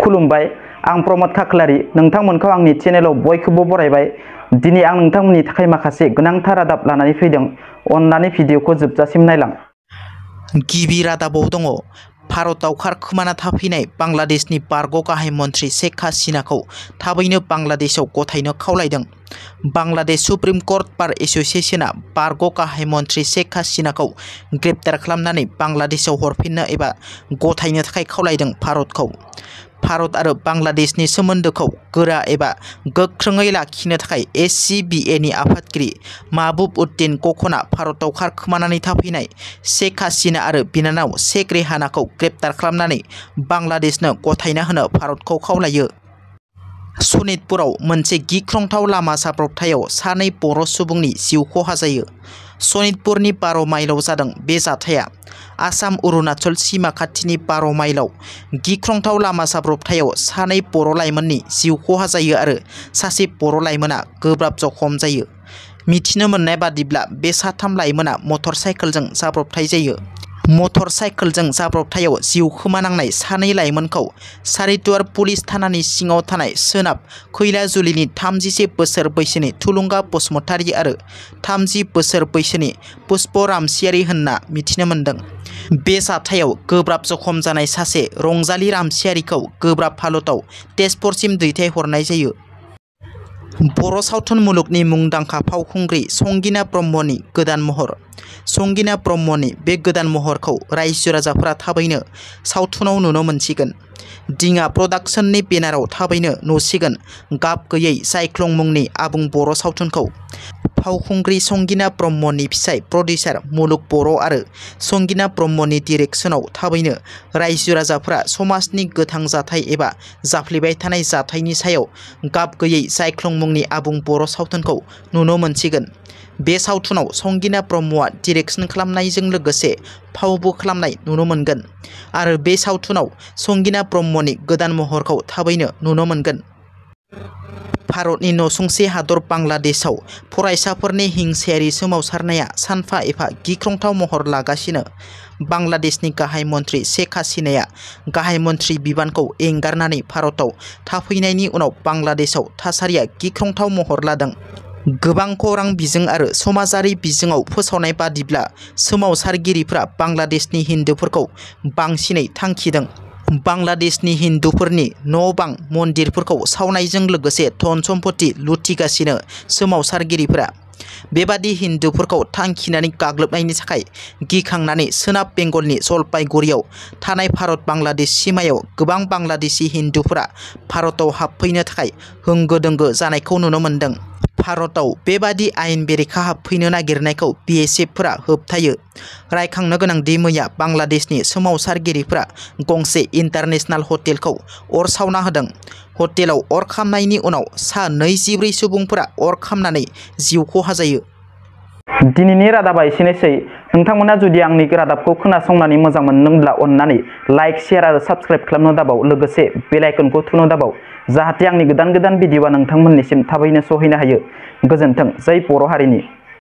खुलुमबाय आं प्रमोद खाख्लारि नोंथांमोनखौ आंनि चेनेलाव बयखौबो बरायबाय। दिनै आं नोंथांमोननि थाखाय माखासे गोनांथार रादाब लानानै फैदों। अन्नानै भिडिअखौ जोबजासिम नायलां। गिबि रादाबाव दङ भारताव खारखोमाना थाफैनाय बांलादेशनि बारग' गाहाय मन्थ्रि शेख हासिनाखौ थाबैनो बांलादेशआव गथायनो खावलायदों। बांलादेश सुप्रिम कर्ट बार एस'सिएशना बारग' गाहाय मन्थ्रि शेख हासिनाखौ ग्रेप्तार खालामनानै बांलादेशआव हरफिननो एबा गथायनो थाखाय खावलायदों भारतखौ। भारत आरो बांलादेशनि सोमोन्दोखौ गोरा एबा गोख्रोङै लाखिनो थाखाय SCBAनि आफादगिरि महबूब उद्दीन कक'ना भारताव खारखोमानानै थाफैनाय शेख हासिना आरो बिनानाव शेख रेहानाखौ ग्रेप्तार खालामनानै बांलादेशनो गथायना होनो भारतखौ खावलायो। सनितपुराव मोनसे गिख्रंथाव लामा जाब्रबथायाव सानै बर' सुबुंनि जिउ खहा जायो। सनितपुरनि 12 माइलाव जादों बे जाथाया। आसाम अरुणाचल सीमा खाथिनि 12 माइलाव गिख्रंथाव लामा जाब्रबथायाव सानै बर' लाइमोननि जिउ खहा जायो आरो सासे बर' लाइमोना गोब्राब जखम जायो। मिथिनो मोननाय बादिब्ला बे साथाम लाइमोना मटर साइकेलजों जाब्रबथाय जायो। मटर साइकेलजों जाब्रबथायाव जिउ खोमानांनाय सानै लाइमोनखौ सारिदुवार पुलिस थानानि सिङाव थानाय सोनाब खैलाजुलिनि 31 बोसोर बैसोनि थुलुंगा बसुमतारी आरो 30 बोसोर बैसोनि पुष्प रामसियारि होनना मिथिनो मोन्दों। बे जाथायाव गोब्राब जखम जानाय सासे रंजाली रामसियारिखौ गोब्राब हालतआव तेजपुरसिम दैथायहरनाय जायो। बर' सावथुन मुलुगनि मुंदांखा फावखुंग्रि संगिना ब्रह्मनि गोदान महर। संगिना ब्रह्मनि बे गोदान महरखौ रायजो राजाफोरा थाबैनो सावथुनाव नुनो मोनसिगोन। दिङा प्रडाक्शननि बेनाराव थाबैनो नुसिगोन गाब गैयै जायख्लं मुंनि आबुं बर' सावथुनखौ। फावखुंग्रि संगिना ब्रह्मनि फिसाय प्रडिउसार मुलुग बर' आरो संगिना ब्रह्मनि डिरेक्शनाव थाबैनो रायजो राजाफोरा समाजनि गोथां जाथाय एबा जाफ्लेबाय थानाय जाथायनि सायाव गाब गैयै जायख्लं मुंनि आबुं बर' सावथुनखौ नुनो मोनसिगोन। बे सावथुनाव संगिना ब्रह्मआ डिरेक्शन खालामनायजों लोगोसे फावबो खालामनाय नुनो मोनगोन आरो बे सावथुनाव संगिना ब्रह्मनि गोदान महरखौ थाबैनो नुनो मोनगोन। भारतनि नसुंसे हादर बांलादेशआव फरायसाफोरनि हिंसायारि सोमावसारनाया सानफा एफा गिख्रंथाव महर लागासिनो। बांलादेशनि गाहाय मन्थ्रि शेख हासिनाया गाहाय मन्थ्रि बिबानखौ एंगारनानै भारताव थाफैनायनि उनाव बांलादेशआव थासारिया गिख्रंथाव महर लादों। गोबां खौरां बिजों आरो समाजारि बिजोङाव फोसावनाय बादिब्ला सोमावसारगिरिफ्रा बांलादेशनि हिन्दुफोरखौ बांसिनै थांखिदों। बांलादेशनि हिन्दुफोरनि न'-बां मन्दिरफोरखौ सावनायजों लोगोसे धन सम्पति लुथिगासिनो सोमावसारगिरिफोरा। बेबादि हिन्दुफोरखौ थांखिनानै गाग्लोबनायनि थाखाय गिखांनानै सोनाब बेंगलनि जलपाईगुड़ियाव थानाय भारत बांलादेश सीमायाव गोबां बांलादेशी हिन्दुफोरा भारताव हाबफैनो थाखाय होंगो दोंगो जानायखौ नुनो मोन्दों। भारताव बेबादि आयेन बेरेखा हाबफैनो नागिरनायखौ BSFफोरा होबथायो। रायखांनो गोनांदि मैया बांलादेशनि सोमावसारगिरिफोरा गंसे इन्टारनेशनेल हटेलखौ अर सावना होदों। हटेलाव अर खामनायनि उनाव सा 24 सुबुंफोरा अर खामनानै जिउ खहा जायो। दिनैनि रादाबा एसेनोसै। नोंथांमोना जुदि आंनि रादाबखौ खोनासंनानै मोजां मोनदोंब्ला अन्नानै लाइक शेयार आरो साबस्क्राइब खालामनो दाबाव लोगोसे बेल आइकनखौ थुनो दाबाव जाहाथे आंनि गोदान भिडिअआ नोंथांमोननिसिम थाबैनो सहैनो हायो। गोजोन्थों। जै बर' हारिनि।